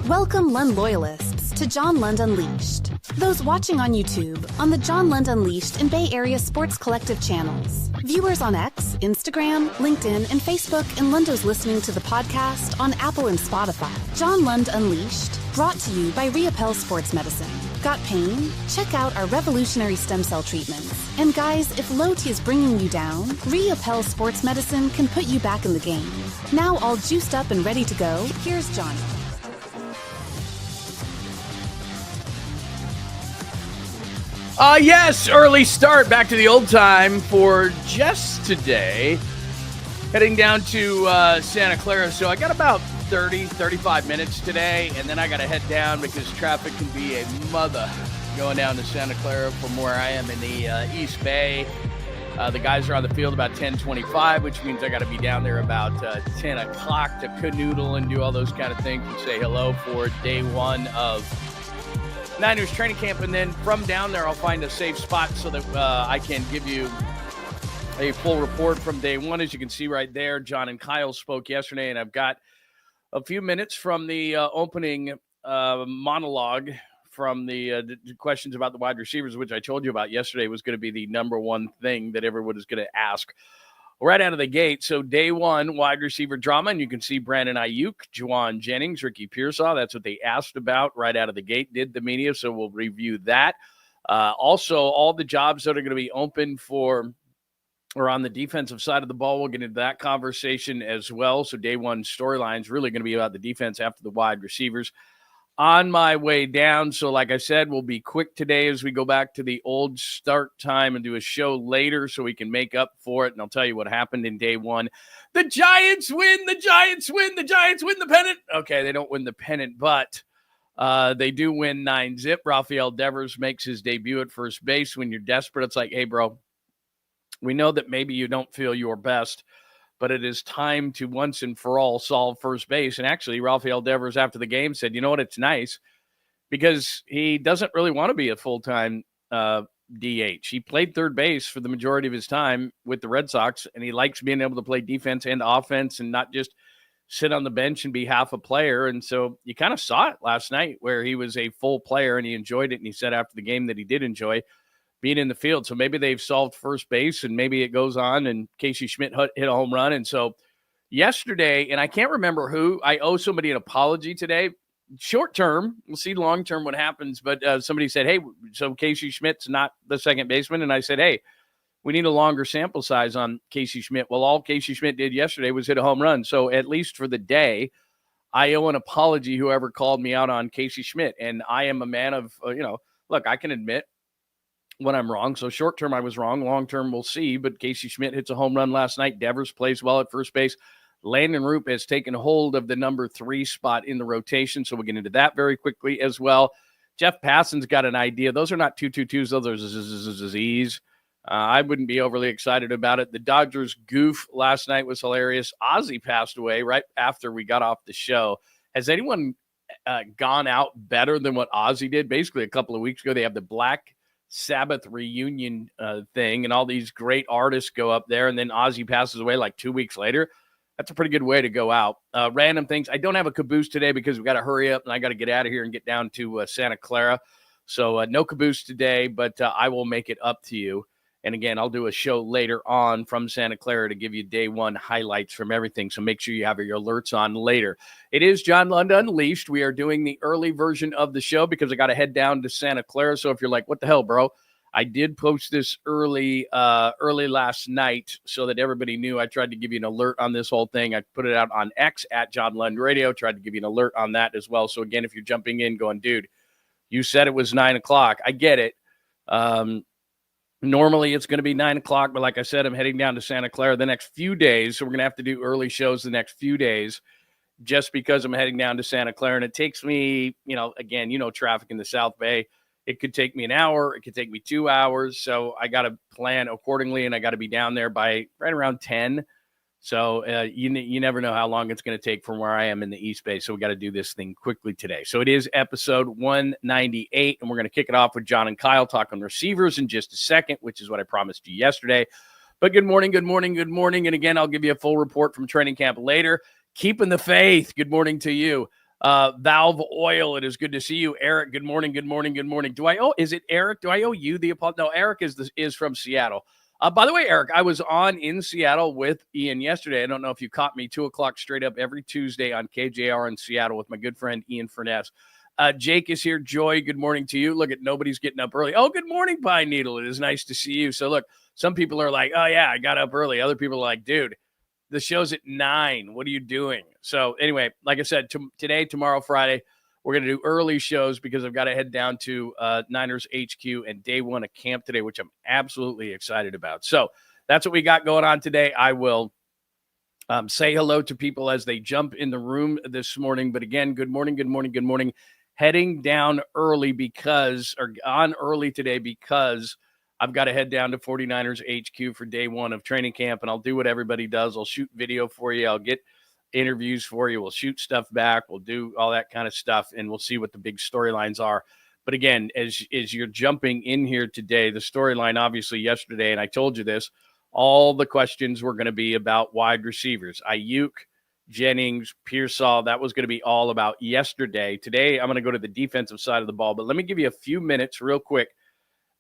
Welcome Lund loyalists to John Lund Unleashed. Those watching on YouTube, on the John Lund Unleashed and Bay Area Sports Collective channels. Viewers on X, Instagram, LinkedIn, and Facebook, and Lundos listening to the podcast on Apple and Spotify. John Lund Unleashed, brought to you by 𝐟𝐸𝐴PEL Sports Medicine. Got pain? Check out our revolutionary stem cell treatments. And guys, if low T is bringing you down, 𝐟𝐸𝐴PEL Sports Medicine can put you back in the game. Now all juiced up and ready to go, here's Johnny. Yes, early start back to the old time for just today. Heading down to Santa Clara. So I got about 35 minutes today, and then I got to head down because traffic can be a mother going down to Santa Clara from where I am in the East Bay. The guys are on the field about 10:25, which means I got to be down there about 10 o'clock to canoodle and do all those kind of things and say hello for day one of Niners training camp, and then from down there I'll find a safe spot so that I can give you a full report from day one. As you can see right there, John and Kyle spoke yesterday, and I've got a few minutes from the opening monologue from the questions about the wide receivers, which I told you about yesterday was going to be the number one thing that everyone is going to ask right out of the gate. So day one, wide receiver drama, and you can see Brandon AIYUK, Jauan Jennings, Ricky Pearsall. That's what they asked about right out of the gate, did the media, so we'll review that. Also, all the jobs that are going to be open for or on the defensive side of the ball, we'll get into that conversation as well. So day one storyline is really going to be about the defense after the wide receivers. On my way down, so like I said, we'll be quick today as we go back to the old start time and do a show later so we can make up for it. And I'll tell you what happened in day one. The Giants win, the Giants win, the Giants win the pennant. Okay, they don't win the pennant, but they do win 9-zip. Rafael Devers makes his debut at first base. When you're desperate, it's like, hey, bro, we know that maybe you don't feel your best, but it is time to once and for all solve first base. And actually, Rafael Devers after the game said, you know what, it's nice because he doesn't really want to be a full-time DH. He played third base for the majority of his time with the Red Sox, and he likes being able to play defense and offense and not just sit on the bench and be half a player. And so you kind of saw it last night where he was a full player and he enjoyed it. And he said after the game that he did enjoy being in the field. So maybe they've solved first base and maybe it goes on and 𝐃𝐨𝐲 hit a home run. And so yesterday, and I can't remember who, I owe somebody an apology today. Short term, we'll see long term what happens. But somebody said, hey, so 𝐃𝐨𝐲's not the second baseman. And I said, hey, we need a longer sample size on 𝐃𝐨𝐲. Well, all 𝐃𝐨𝐲 did yesterday was hit a home run. So at least for the day, I owe an apology whoever called me out on 𝐃𝐨𝐲. And I am a man of, look, I can admit when I'm wrong. So short term, I was wrong. Long term, we'll see. But 𝐃𝐨𝐲 hits a home run last night. Devers plays well at first base. Landon ROUPP has taken hold of the number 3 spot in the rotation. So we'll get into that very quickly as well. Jeff Passan's got an idea. Those are not 2-2-2s. Those are Z's. I wouldn't be overly excited about it. The Dodgers goof last night was hilarious. Ozzy passed away right after we got off the show. Has anyone gone out better than what Ozzy did? Basically, a couple of weeks ago, they have the Black Sabbath reunion thing, and all these great artists go up there, and then Ozzy passes away like 2 weeks later. That's a pretty good way to go out. Random things. I don't have a caboose today because we've got to hurry up, and I got to get out of here and get down to Santa Clara. So no caboose today, but I will make it up to you. And again, I'll do a show later on from Santa Clara to give you day one highlights from everything. So make sure you have your alerts on later. It is John Lund Unleashed. We are doing the early version of the show because I got to head down to Santa Clara. So if you're like, what the hell, bro? I did post this early last night so that everybody knew. I tried to give you an alert on this whole thing. I put it out on X at John Lund Radio. Tried to give you an alert on that as well. So again, if you're jumping in going, dude, you said it was 9 o'clock. I get it. Normally it's going to be 9 o'clock, but like I said, I'm heading down to Santa Clara the next few days. So we're going to have to do early shows the next few days just because I'm heading down to Santa Clara. And it takes me, again, traffic in the South Bay. It could take me an hour. It could take me 2 hours. So I got to plan accordingly, and I got to be down there by right around 10. So you never know how long it's going to take from where I am in the East Bay. So we got to do this thing quickly today. So it is episode 198, and we're going to kick it off with John and Kyle talking receivers in just a second, which is what I promised you yesterday. But good morning. And again, I'll give you a full report from training camp later. Keeping the faith. Good morning to you. Valve Oil, it is good to see you. Eric, good morning, good morning, good morning. Is it Eric? Do I owe you the apology? No, Eric is from Seattle. By the way, Eric, I was on in Seattle with Ian yesterday. I don't know if you caught me, 2 o'clock straight up every Tuesday on KJR in Seattle with my good friend Ian Furness. Jake is here. Joy, good morning to you. Look at nobody's getting up early. Oh, good morning, Pine Needle. It is nice to see you. So look, some people are like, oh yeah, I got up early. Other people are like, dude, the show's at 9. What are you doing? So anyway, like I said, today, tomorrow, Friday, we're going to do early shows because I've got to head down to Niners HQ and day one of camp today, which I'm absolutely excited about. So that's what we got going on today. I will say hello to people as they jump in the room this morning. But again, good morning, good morning, good morning. Heading down early on early today because I've got to head down to 49ers HQ for day one of training camp, and I'll do what everybody does. I'll shoot video for you. I'll get interviews for you. We'll shoot stuff back. We'll do all that kind of stuff, and we'll see what the big storylines are. But again, as you're jumping in here today, the storyline obviously yesterday, and I told you this, all the questions were going to be about wide receivers. AIYUK, Jennings, Pearsall, that was going to be all about yesterday. Today, I'm going to go to the defensive side of the ball, but let me give you a few minutes real quick.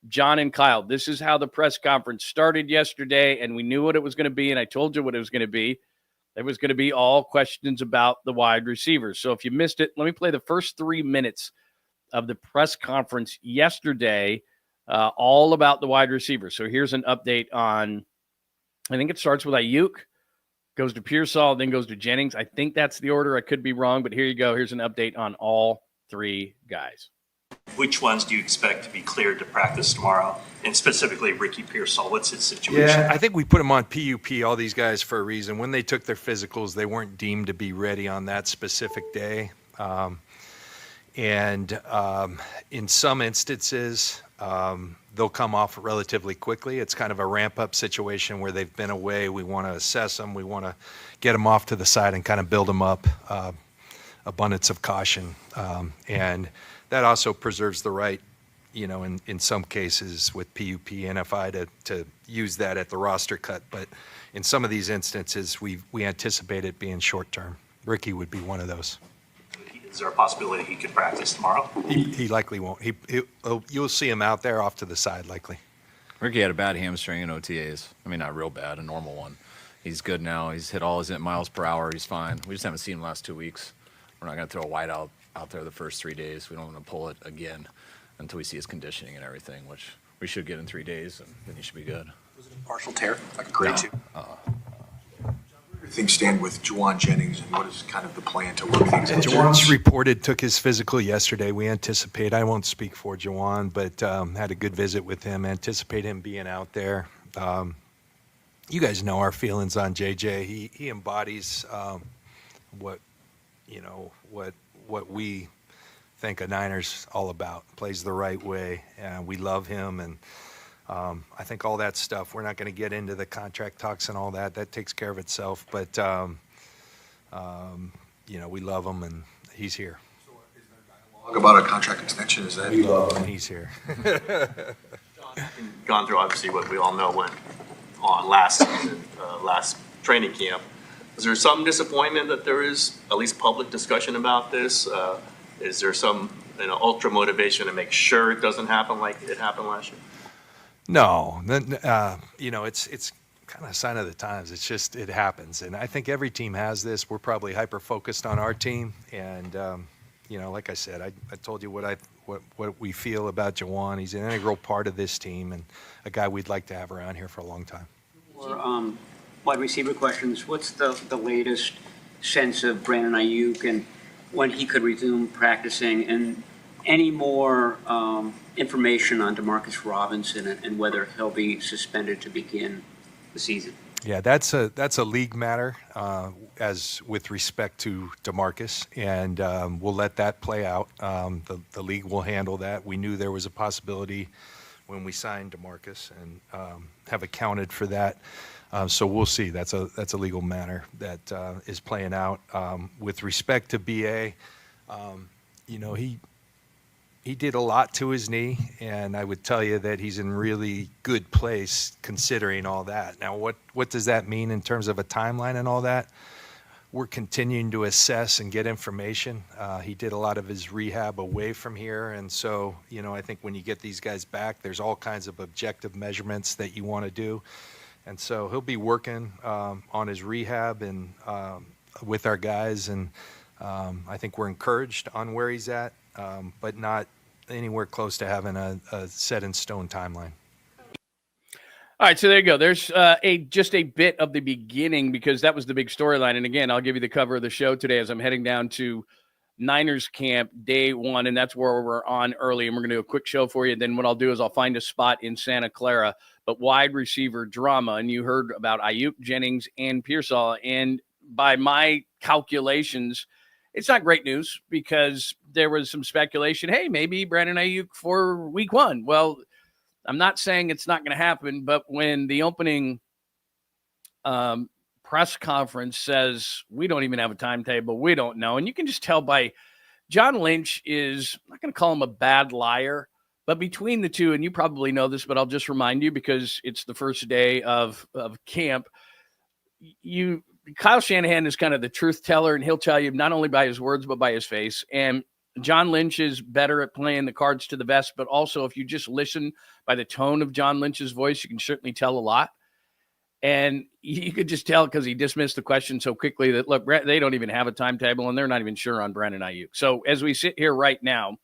John and Kyle, this is how the press conference started yesterday, and we knew what it was going to be, and I told you what it was going to be. There was going to be all questions about the wide receivers. So if you missed it, let me play the first 3 minutes of the press conference yesterday, all about the wide receivers. So here's an update on, I think it starts with AIYUK, goes to Pearsall, then goes to Jennings. I think that's the order. I could be wrong, but here you go. Here's an update on all 3 guys. Which ones do you expect to be cleared to practice tomorrow? And specifically, Ricky Pearsall, what's his situation? Yeah, I think we put them on PUP, all these guys, for a reason. When they took their physicals, they weren't deemed to be ready on that specific day. In some instances, they'll come off relatively quickly. It's kind of a ramp-up situation where they've been away. We want to assess them. We want to get them off to the side and kind of build them up, abundance of caution. And that also preserves the right, in some cases with PUP, NFI to use that at the roster cut. But in some of these instances, we anticipate it being short-term. Ricky would be one of those. Is there a possibility he could practice tomorrow? He likely won't. You'll see him out there off to the side, likely. Ricky had a bad hamstring in OTAs. I mean, not real bad, a normal one. He's good now. He's hit all his miles per hour. He's fine. We just haven't seen him the last 2 weeks. We're not going to throw a wide out there the first 3 days. We don't want to pull it again until we see his conditioning and everything, which we should get in 3 days, and then he should be good. Was it a partial tear, like a grade 2? Where do things stand with Jauan Jennings, and what is kind of the plan to work things out? Jauan's reported took his physical yesterday. We anticipate, I won't speak for Jauan, but had a good visit with him. Anticipate him being out there. You guys know our feelings on JJ. He embodies what we think a Niner's all about. Plays the right way, and we love him. And I think all that stuff, we're not going to get into the contract talks and all that. That takes care of itself. But, we love him, and he's here. So is there dialogue about a contract extension? Is that? We love him, and he's here. Gone through, obviously, what we all know went on last season, last training camp. Is there some disappointment that there is at least public discussion about this? Is there some ultra motivation to make sure it doesn't happen like it happened last year? No, it's kind of a sign of the times. It's just, it happens. And I think every team has this. We're probably hyper-focused on our team. And, like I said, I told you what we feel about Jauan. He's an integral part of this team and a guy we'd like to have around here for a long time. For wide receiver questions, what's the latest sense of Brandon AIYUK and when he could resume practicing, and any more information on Demarcus Robinson and whether he'll be suspended to begin the season? Yeah, that's a league matter as with respect to Demarcus, and we'll let that play out. The league will handle that. We knew there was a possibility when we signed Demarcus and have accounted for that. So we'll see. That's a legal matter that is playing out. With respect to BA, he did a lot to his knee, and I would tell you that he's in really good place considering all that. Now, what does that mean in terms of a timeline and all that? we're continuing to assess and get information. He did a lot of his rehab away from here. And so, I think when you get these guys back, there's all kinds of objective measurements that you want to do. And so he'll be working on his rehab and with our guys. And I think we're encouraged on where he's at, but not anywhere close to having a set in stone timeline. All right, so there you go. There's just a bit of the beginning, because that was the big storyline. And again, I'll give you the cover of the show today as I'm heading down to Niners camp day one, and that's where we're on early. And we're going to do a quick show for you. Then what I'll do is I'll find a spot in Santa Clara, but wide receiver drama. And you heard about AIYUK, Jennings, and PEARSALL. And by my calculations, it's not great news, because there was some speculation, hey, maybe Brandon AIYUK for week one. Well, I'm not saying it's not going to happen, but when the opening press conference says we don't even have a timetable, we don't know. And you can just tell by John Lynch is, I'm not going to call him a bad liar, but between the two, and you probably know this, but I'll just remind you because it's the first day of camp, Kyle Shanahan is kind of the truth teller, and he'll tell you not only by his words, but by his face. And John Lynch is better at playing the cards to the vest, but also if you just listen by the tone of John Lynch's voice, you can certainly tell a lot. And you could just tell because he dismissed the question so quickly that, look, they don't even have a timetable, and they're not even sure on Brandon AIYUK. So as we sit here right now,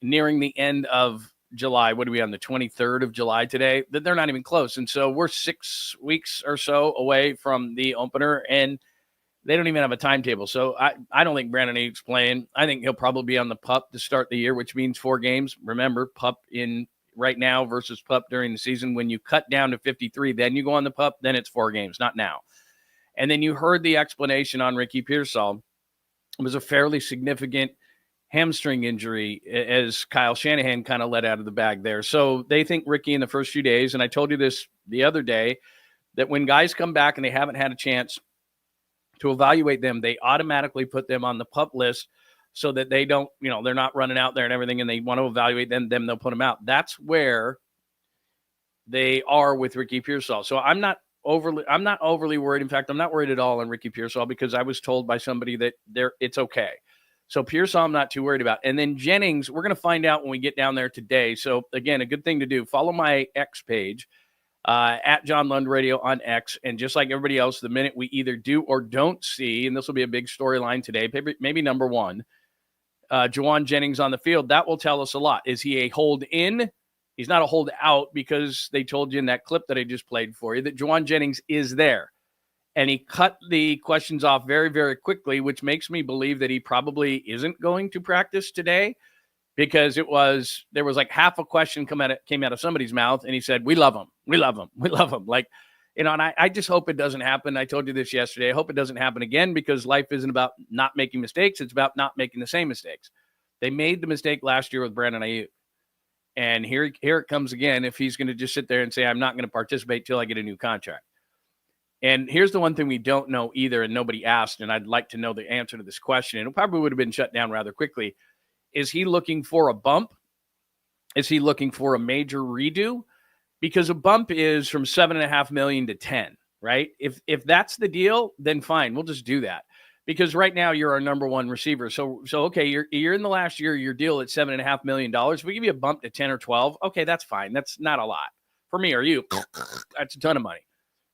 nearing the end of July, what are we on, the 23rd of July today? That they're not even close. And so we're 6 weeks or so away from the opener, and they don't even have a timetable. So I don't think Brandon AIYUK's playing. I think he'll probably be on the PUP to start the year, which means 4 games. Remember, PUP in right now versus PUP during the season. When you cut down to 53, then you go on the PUP, then it's 4 games, not now. And then you heard the explanation on Ricky Pearsall. It was a fairly significant hamstring injury, as Kyle Shanahan kind of let out of the bag there. So they think Ricky in the first few days, and I told you this the other day, that when guys come back and they haven't had a chance to evaluate them, they automatically put them on the PUP list so that they don't, they're not running out there and everything, and they want to evaluate them, they'll put them out. That's where they are with Ricky Pearsall. So I'm not overly worried. In fact, I'm not worried at all on Ricky Pearsall, because I was told by somebody that it's okay. So Pearsall, I'm not too worried about. And then Jennings, we're going to find out when we get down there today. So again, a good thing to do, follow my X page, at John Lund Radio on X. And just like everybody else, the minute we either do or don't see, and this will be a big storyline today, maybe number one, Jauan Jennings on the field, that will tell us a lot. Is he a hold in? He's not a hold out, because they told you in that clip that I just played for you that Jauan Jennings is there. And he cut the questions off very, very quickly, which makes me believe that he probably isn't going to practice today, because there was like half a question came out of somebody's mouth, and he said, we love him. We love him. We love him. Like, and I just hope it doesn't happen. I told you this yesterday. I hope it doesn't happen again, because life isn't about not making mistakes. It's about not making the same mistakes. They made the mistake last year with Brandon AIYUK. And here it comes again, if he's going to just sit there and say, I'm not going to participate till I get a new contract. And here's the one thing we don't know either, and nobody asked, and I'd like to know the answer to this question, and it probably would have been shut down rather quickly. Is he looking for a bump? Is he looking for a major redo? Because a bump is from $7.5 million to 10, right? If that's the deal, then fine, we'll just do that. Because right now you're our number one receiver. So okay, you're in the last year, your deal at $7.5 million. If we give you a bump to 10 or 12, okay, that's fine. That's not a lot. For me or you, that's a ton of money.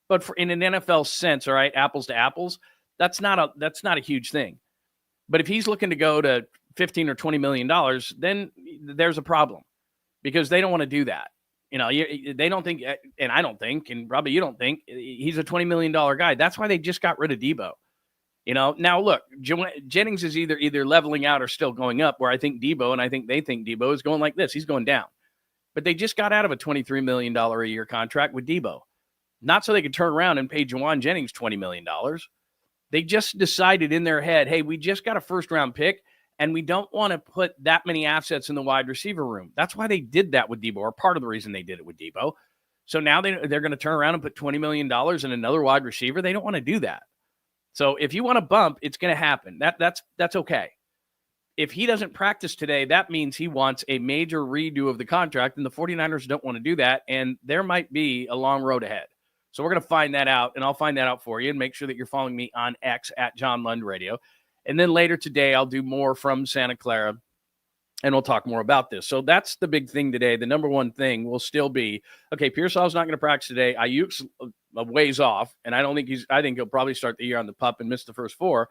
But in an NFL sense, all right, apples to apples, that's not a huge thing. But if he's looking to go to $15 or $20 million, then there's a problem, because they don't want to do that. They don't think, and I don't think, and probably you don't think, he's a $20 million guy. That's why they just got rid of Deebo. Now look, Jennings is either leveling out or still going up, where I think Deebo, and I think they think Deebo is going like this. He's going down. But they just got out of a $23 million a year contract with Deebo. Not so they could turn around and pay Jauan Jennings $20 million. They just decided in their head, hey, we just got a first-round pick, and we don't want to put that many assets in the wide receiver room. That's why they did that with Deebo, or part of the reason they did it with Deebo. So now they're going to turn around and put $20 million in another wide receiver. They don't want to do that. So if you want to bump, it's going to happen. That's okay. If he doesn't practice today, that means he wants a major redo of the contract, and the 49ers don't want to do that, and there might be a long road ahead. So we're going to find that out, and I'll find that out for you, and make sure that you're following me on X at John Lund Radio. And then later today, I'll do more from Santa Clara, and we'll talk more about this. So that's the big thing today. The number one thing will still be, okay, PEARSALL's not going to practice today. AIYUK's a ways off, and I think he'll probably start the year on the PUP and miss the first 4.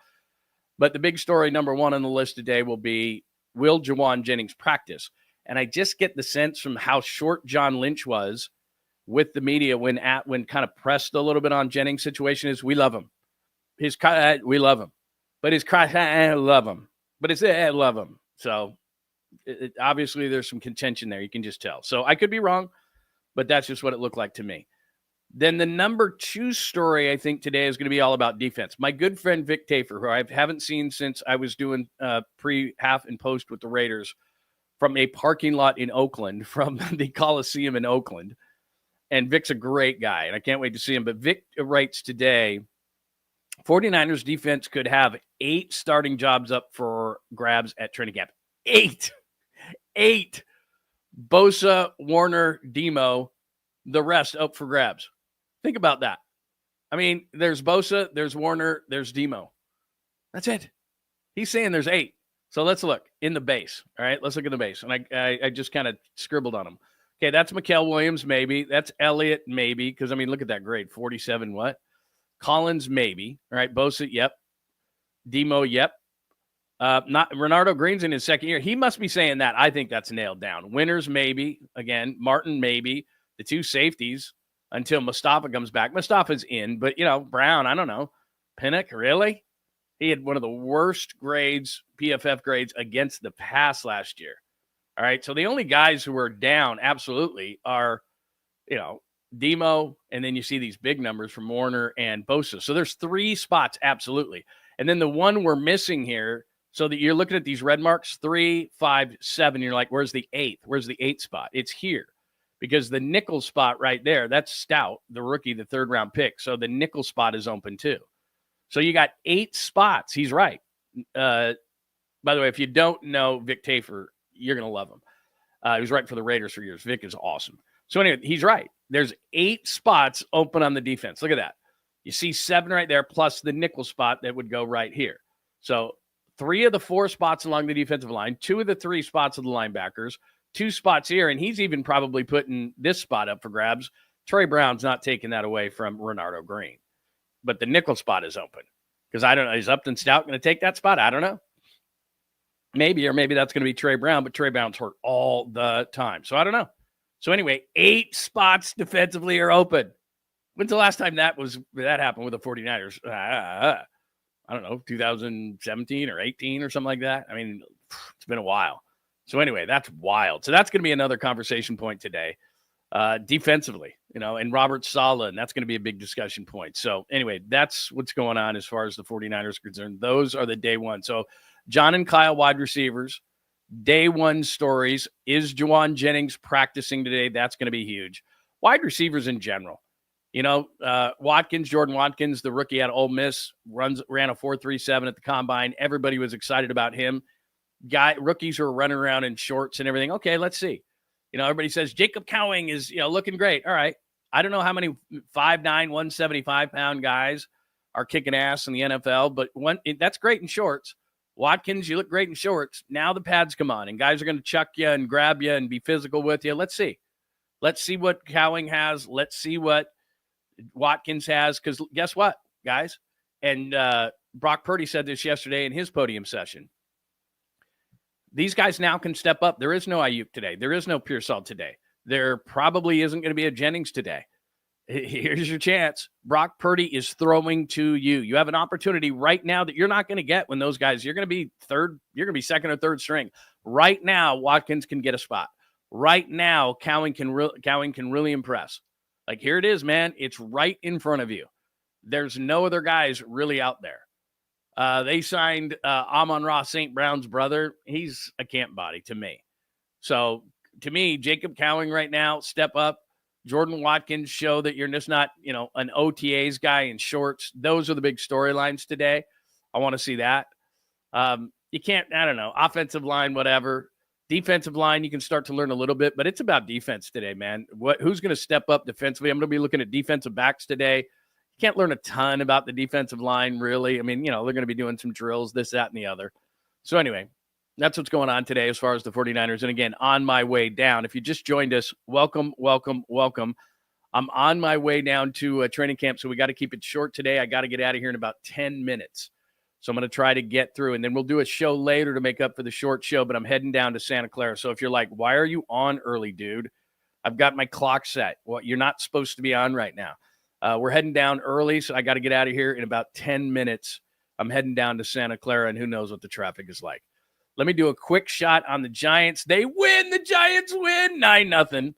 But the big story, number one on the list today, will be, will Jauan Jennings practice? And I just get the sense from how short John Lynch was with the media when kind of pressed a little bit on Jennings' situation is, we love him. We love him. But his cry, love him. But it's love him. So obviously there's some contention there. You can just tell. So I could be wrong, but that's just what it looked like to me. Then the number 2 story, I think, today is going to be all about defense. My good friend Vic Tafur, who I haven't seen since I was doing pre, half, and post with the Raiders from a parking lot in Oakland, from the Coliseum in Oakland. And Vic's a great guy, and I can't wait to see him. But Vic writes today, 49ers defense could have 8 starting jobs up for grabs at training camp. 8. Bosa, Warner, Demo, the rest up for grabs. Think about that. I mean, there's Bosa, there's Warner, there's Demo. That's it. He's saying there's 8. So let's look in the base. All right, let's look at the base. And I just kind of scribbled on them. Okay, that's Mykel Williams, maybe. That's Elliott, maybe. Because, I mean, look at that grade. 47 what? Collins, maybe. All right, Bosa, yep. Demo, yep. Not Renardo Green's in his second year. He must be saying that. I think that's nailed down. Winters, maybe. Again, Martin, maybe. The 2 safeties until Mustafa comes back. Mustafa's in, but, Brown, I don't know. Pinnock, really? He had one of the worst grades, PFF grades, against the pass last year. All right, so the only guys who are down absolutely are, Demo, and then you see these big numbers from Warner and Bosa. So there's 3 spots, absolutely. And then the one we're missing here, so that you're looking at these red marks, 3, 5, 7. You're like, where's the 8th? Where's the 8th spot? It's here. Because the nickel spot right there, that's Stout, the rookie, the 3rd-round pick. So the nickel spot is open too. So you got 8 spots. He's right. By the way, if you don't know Vic Tafur, you're going to love him. He was right for the Raiders for years. Vic is awesome. So anyway, he's right. There's 8 spots open on the defense. Look at that. You see 7 right there, plus the nickel spot that would go right here. So 3 of the 4 spots along the defensive line, 2 of the 3 spots of the linebackers, 2 spots here, and he's even probably putting this spot up for grabs. Trey Brown's not taking that away from Renardo Green. But the nickel spot is open. Because I don't know, is Upton Stout going to take that spot? I don't know. Maybe, or maybe that's going to be Trey Brown, but Trey Brown's hurt all the time. So I don't know. So anyway, 8 spots defensively are open. When's the last time that happened with the 49ers? I don't know, 2017 or 18 or something like that. I mean, it's been a while. So anyway, that's wild. So that's going to be another conversation point today. Defensively, and Robert Saleh, and that's going to be a big discussion point. So anyway, that's what's going on as far as the 49ers are concerned. Those are the day one. So John and Kyle, wide receivers, day one stories. Is Jauan Jennings practicing today? That's going to be huge. Wide receivers in general. Watkins, Jordan Watkins, the rookie out of Ole Miss, ran a 4.37 at the combine. Everybody was excited about him. Rookies who are running around in shorts and everything. Okay, let's see. Everybody says 𝐬𝐮𝐿 is, looking great. All right. I don't know how many 5'9", 175-pound guys are kicking ass in the NFL, but that's great in shorts. Watkins, you look great in shorts. Now the pads come on, and guys are going to chuck you and grab you and be physical with you. Let's see. Let's see what 𝐬𝐿 has. Let's see what Watkins has, because guess what, guys? And Brock Purdy said this yesterday in his podium session. These guys now can step up. There is no AIYUK today. There is no PEARSALL today. There probably isn't going to be a Jennings today. Here's your chance. Brock Purdy is throwing to you. You have an opportunity right now that you're not going to get when those guys, you're going to be second or third string. Right now, Watkins can get a spot. Right now, 𝐬𝐿 can really impress. Like, here it is, man. It's right in front of you. There's no other guys really out there. They signed Amon-Ra St. Brown's brother. He's a camp body to me. So, to me, 𝐬𝐿 right now, step up. Jordan Watkins, show that you're just not, an OTAs guy in shorts. Those are the big storylines today. I want to see that. You can't, I don't know, offensive line, whatever. Defensive line, you can start to learn a little bit, but it's about defense today, man. Who's going to step up defensively? I'm going to be looking at defensive backs today. You can't learn a ton about the defensive line, really. I mean, they're going to be doing some drills, this, that, and the other. So anyway, that's what's going on today as far as the 49ers. And again, on my way down, if you just joined us, welcome, welcome, welcome. I'm on my way down to training camp, so we got to keep it short today. I got to get out of here in about 10 minutes. So I'm going to try to get through, and then we'll do a show later to make up for the short show, but I'm heading down to Santa Clara. So if you're like, why are you on early, dude? I've got my clock set. Well, you're not supposed to be on right now. We're heading down early, so I got to get out of here in about 10 minutes. I'm heading down to Santa Clara, and who knows what the traffic is like. Let me do a quick shot on the Giants. They win. The Giants win 9-0.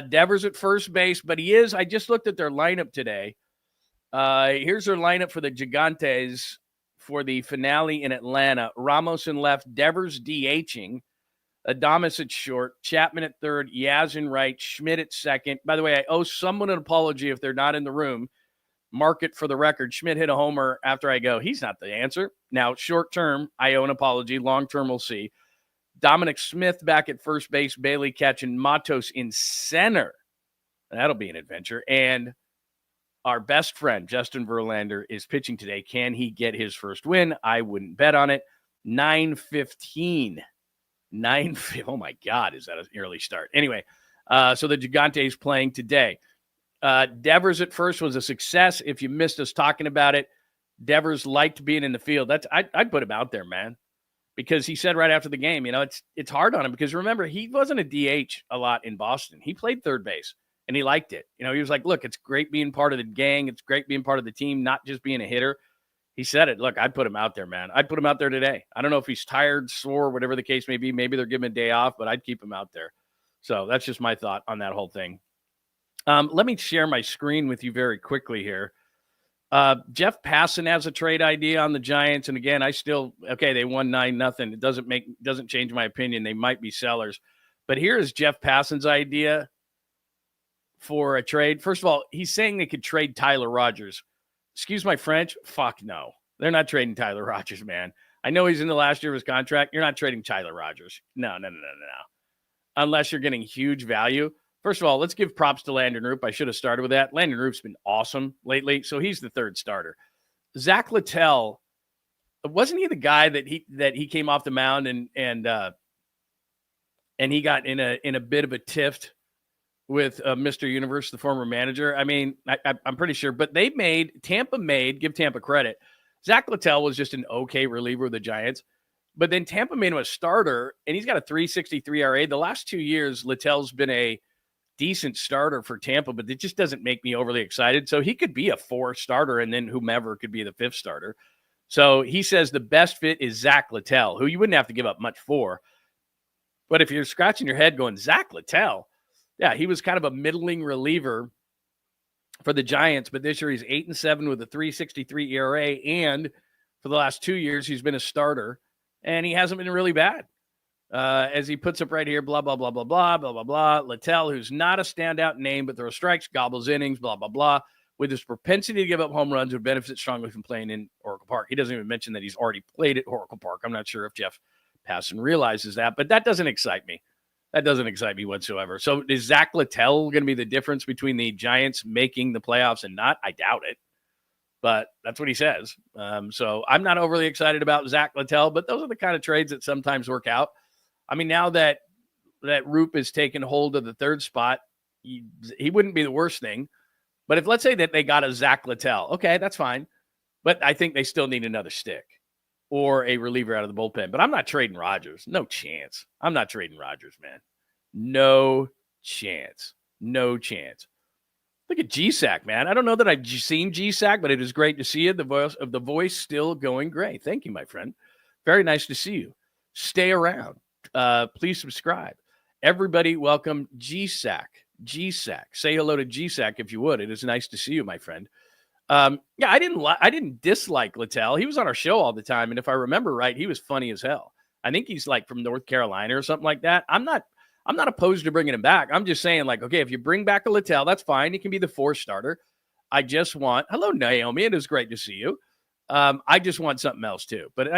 Devers at first base, but I just looked at their lineup today. Here's their lineup for the Gigantes for the finale in Atlanta. Ramos in left, Devers DHing, Adames at short, Chapman at third, Yaz in right, Schmidt at second. By the way, I owe someone an apology if they're not in the room. Mark it for the record. Schmidt hit a homer after I go. He's not the answer. Now, short term, I owe an apology. Long term, we'll see. Dominic Smith back at first base, Bailey catching, Matos in center. That'll be an adventure. And our best friend, Justin Verlander, is pitching today. Can he get his first win? I wouldn't bet on it. 9:15. Oh, my God, is that an early start? Anyway, so the Gigantes playing today. Devers at first was a success. If you missed us talking about it, Devers liked being in the field. I'd put him out there, man, because he said right after the game, it's hard on him because remember, he wasn't a DH a lot in Boston. He played third base. And he liked it. He was like, look, it's great being part of the gang. It's great being part of the team, not just being a hitter. He said it. Look, I'd put him out there, man. I'd put him out there today. I don't know if he's tired, sore, whatever the case may be. Maybe they're giving him a day off, but I'd keep him out there. So that's just my thought on that whole thing. Let me share my screen with you very quickly here. Jeff Passan has a trade idea on the Giants. And again, they won 9-0. It doesn't change my opinion. They might be sellers. But here is Jeff Passan's idea for a trade. First of all, he's saying they could trade Tyler Rogers. Excuse my French. Fuck no. They're not trading Tyler Rogers, man. I know he's in the last year of his contract. You're not trading Tyler Rogers. No. Unless you're getting huge value. First of all, let's give props to Landon Roupp. I should have started with that. Landon Roop's been awesome lately, so he's the third starter. Zach Littell, wasn't he the guy that he came off the mound and he got in a bit of a tiff with Mr. Universe, the former manager? I mean, I'm pretty sure. But Tampa give Tampa credit. Zach Littell was just an okay reliever of the Giants. But then Tampa made him a starter, and he's got a 3.63 ERA. The last 2 years, Littell's been a decent starter for Tampa, but it just doesn't make me overly excited. So he could be a 4 starter, and then whomever could be the 5th starter. So he says the best fit is Zach Littell, who you wouldn't have to give up much for. But if you're scratching your head going, Zach Littell, yeah, he was kind of a middling reliever for the Giants, but this year he's 8-7 with a 3.63 ERA, and for the last 2 years he's been a starter, and he hasn't been really bad. As he puts up right here, blah, blah, blah, blah, blah, blah, blah, blah. Littell, who's not a standout name, but throws strikes, gobbles innings, blah, blah, blah. With his propensity to give up home runs, would benefit strongly from playing in Oracle Park. He doesn't even mention that he's already played at Oracle Park. I'm not sure if Jeff Passan realizes that, but that doesn't excite me. That doesn't excite me whatsoever. So is Zach Littell going to be the difference between the Giants making the playoffs and not? I doubt it. But that's what he says. So I'm not overly excited about Zach Littell, but those are the kind of trades that sometimes work out. I mean, now that Roupp has taken hold of the third spot, he wouldn't be the worst thing. But if let's say that they got a Zach Littell, okay, that's fine. But I think they still need another stick or a reliever out of the bullpen. But I'm not trading Rogers. No chance. I'm not trading Rogers, man. No chance. No chance. Look at GSAC, man. I don't know that I've seen GSAC, but it is great to see you. The voice still going great. Thank you, my friend. Very nice to see you. Stay around. Please subscribe. Everybody, welcome GSAC. GSAC. Say hello to GSAC if you would. It is nice to see you, my friend. Yeah, I didn't dislike Littell. He was on our show all the time, and if I remember right, he was funny as hell. I think he's like from North Carolina or something like that. I'm not opposed to bringing him back. I'm just saying, like, okay, if you bring back a Littell, that's fine. He can be the 4th starter. I just want, hello, Naomi. It is great to see you. I just want something else too. But,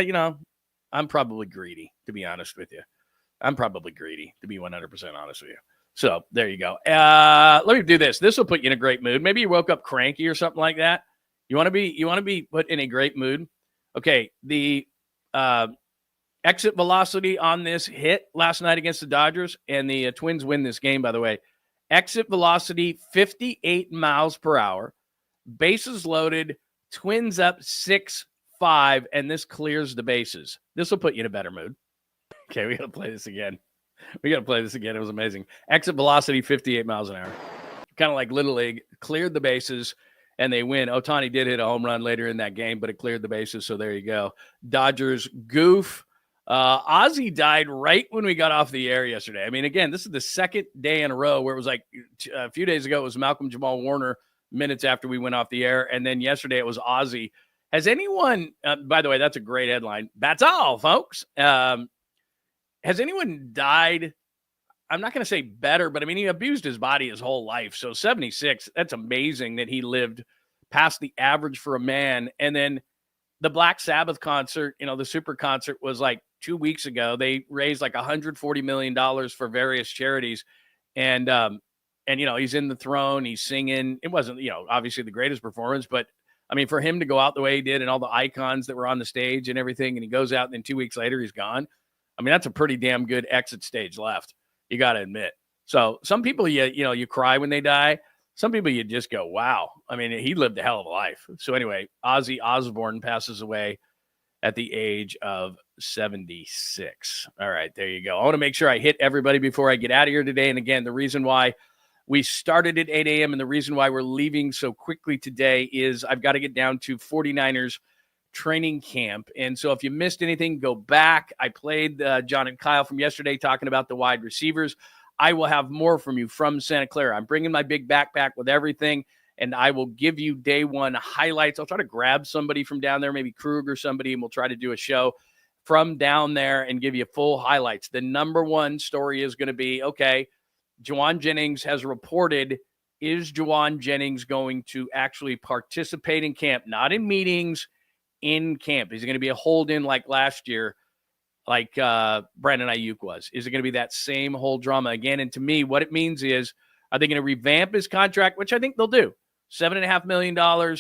I'm probably greedy, to be honest with you. I'm probably greedy, to be 100% honest with you. So there you go. Let me do this. This will put you in a great mood. Maybe you woke up cranky or something like that. You want to be put in a great mood. Okay, the exit velocity on this hit last night against the Dodgers, and the Twins win this game, by the way. Exit velocity 58 miles per hour. Bases loaded. Twins up 6-5, and this clears the bases. This will put you in a better mood. Okay, we got to play this again. It was amazing. Exit velocity 58 miles an hour. Kind of like Little League. Cleared the bases, and they win. Ohtani did hit a home run later in that game, but it cleared the bases, so there you go. Dodgers goof. Ozzy died right when we got off the air yesterday. I mean, again, this is the second day in a row where it was like a few days ago, it was Malcolm Jamal Warner minutes after we went off the air. And then yesterday it was Ozzy. Has anyone, by the way, that's a great headline. That's all, folks. Has anyone died? I'm not going to say better, but I mean, he abused his body his whole life. So 76, that's amazing that he lived past the average for a man. And then the Black Sabbath concert, the super concert was like 2 weeks ago. They raised like $140 million for various charities. And he's in the throne, he's singing. It wasn't, obviously the greatest performance, but I mean, for him to go out the way he did and all the icons that were on the stage and everything, and he goes out and then 2 weeks later, he's gone. I mean, that's a pretty damn good exit stage left. You got to admit. So some people, you cry when they die. Some people you just go, wow. I mean, he lived a hell of a life. So anyway, Ozzy Osbourne passes away at the age of 76. All right, there you go. I want to make sure I hit everybody before I get out of here today. And again, the reason why we started at 8 a.m. and the reason why we're leaving so quickly today is I've got to get down to 49ers training camp. And so if you missed anything, go back. I played John and Kyle from yesterday talking about the wide receivers. I will have more from you from Santa Clara. I'm bringing my big backpack with everything, and I will give you day one highlights. I'll try to grab somebody from down there, maybe Krug or somebody, and we'll try to do a show from down there and give you full highlights. The number one story is going to be, okay, Jauan Jennings has reported, is Jauan Jennings going to actually participate in camp? Not in meetings, in camp. Is it going to be a hold-in like last year, like Brandon AIYUK was? Is it going to be that same whole drama again? And to me, what it means is, are they going to revamp his contract, which I think they'll do? $7.5 million.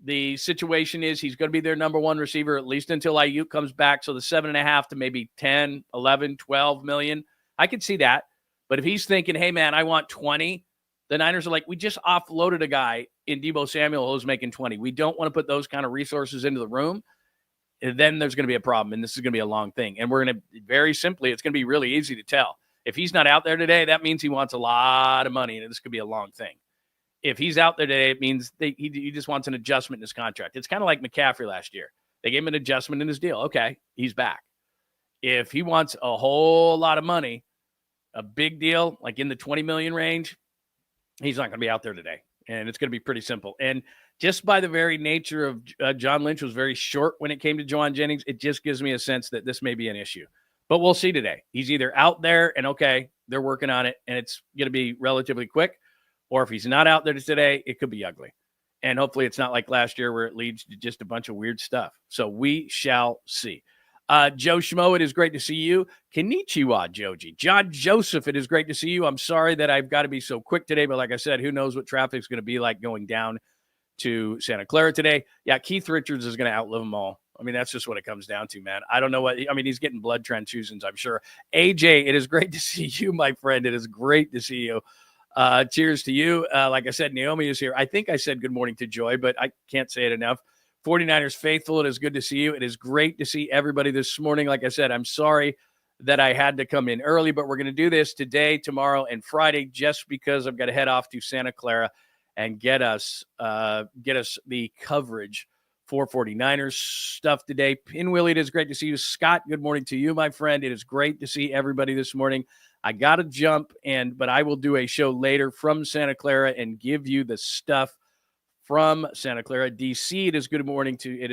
The situation is he's going to be their number one receiver, at least until AIYUK comes back. So the 7.5 to maybe 10, 11, 12 million. I could see that. But if he's thinking, hey, man, I want 20, the Niners are like, we just offloaded a guy in Deebo Samuel who's making 20. We don't want to put those kind of resources into the room. And then there's going to be a problem, and this is going to be a long thing. And we're going to, very simply, it's going to be really easy to tell. If he's not out there today, that means he wants a lot of money, and this could be a long thing. If he's out there today, it means he just wants an adjustment in his contract. It's kind of like McCaffrey last year. They gave him an adjustment in his deal. Okay, he's back. If he wants a whole lot of money, a big deal, like in the 20 million range, he's not going to be out there today. And it's going to be pretty simple. And just by the very nature of John Lynch was very short when it came to Jauan Jennings, it just gives me a sense that this may be an issue. But we'll see today. He's either out there and, okay, they're working on it, and it's going to be relatively quick, or if he's not out there today, it could be ugly. And hopefully it's not like last year where it leads to just a bunch of weird stuff. So we shall see. Joe Schmo, it is great to see you. Konnichiwa, Joji. John Joseph, it is great to see you. I'm sorry that I've got to be so quick today, but like I said, who knows what traffic's going to be like going down to Santa Clara today. Yeah, Keith Richards is going to outlive them all. I mean, that's just what it comes down to, man. I don't know he's getting blood transfusions, I'm sure. AJ, it is great to see you, my friend. It is great to see you. Cheers to you. Like I said, Naomi is here. I think I said good morning to Joy, but I can't say it enough. 49ers faithful, it is good to see you. It is great to see everybody this morning. Like I said, I'm sorry that I had to come in early, but we're going to do this today, tomorrow, and Friday just because I've got to head off to Santa Clara and get us the coverage for 49ers stuff today. Pinwheel, it is great to see you. Scott, good morning to you, my friend. It is great to see everybody this morning. I got to jump, but I will do a show later from Santa Clara and give you the stuff from Santa Clara. DC, it is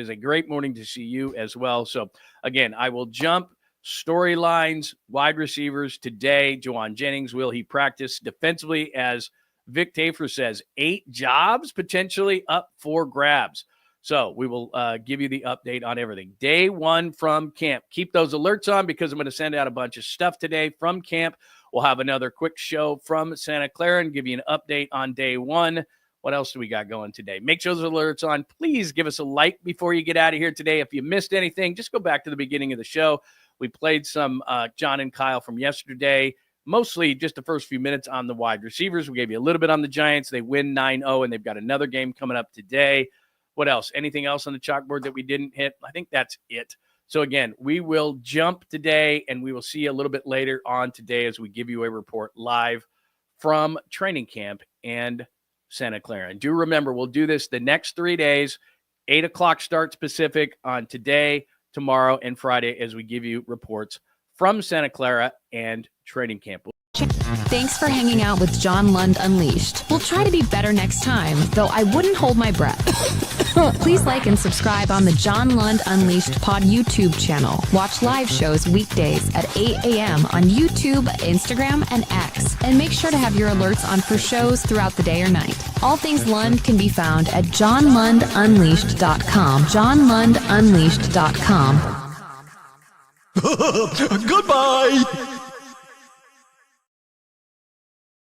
a great morning to see you as well. So again, I will jump storylines, wide receivers today. Jauan Jennings, will he practice defensively? As Vic Tafer says, 8 jobs potentially up for grabs. So we will give you the update on everything. Day 1 from camp. Keep those alerts on because I'm going to send out a bunch of stuff today from camp. We'll have another quick show from Santa Clara and give you an update on day 1. What else do we got going today? Make sure those alerts on. Please give us a like before you get out of here today. If you missed anything, just go back to the beginning of the show. We played some John and Kyle from yesterday, mostly just the first few minutes on the wide receivers. We gave you a little bit on the Giants. They win 9-0, and they've got another game coming up today. What else? Anything else on the chalkboard that we didn't hit? I think that's it. So, again, we will jump today, and we will see you a little bit later on today as we give you a report live from training camp and Santa Clara. And do remember, we'll do this the next 3 days, 8 o'clock start Pacific on today, tomorrow, and Friday as we give you reports from Santa Clara and training camp. Thanks for hanging out with John Lund Unleashed. We'll try to be better next time, though I wouldn't hold my breath. Please like and subscribe on the John Lund Unleashed Pod YouTube channel. Watch live shows weekdays at 8 a.m. on YouTube, Instagram, and X. And make sure to have your alerts on for shows throughout the day or night. All things Lund can be found at johnlundunleashed.com. johnlundunleashed.com. Goodbye!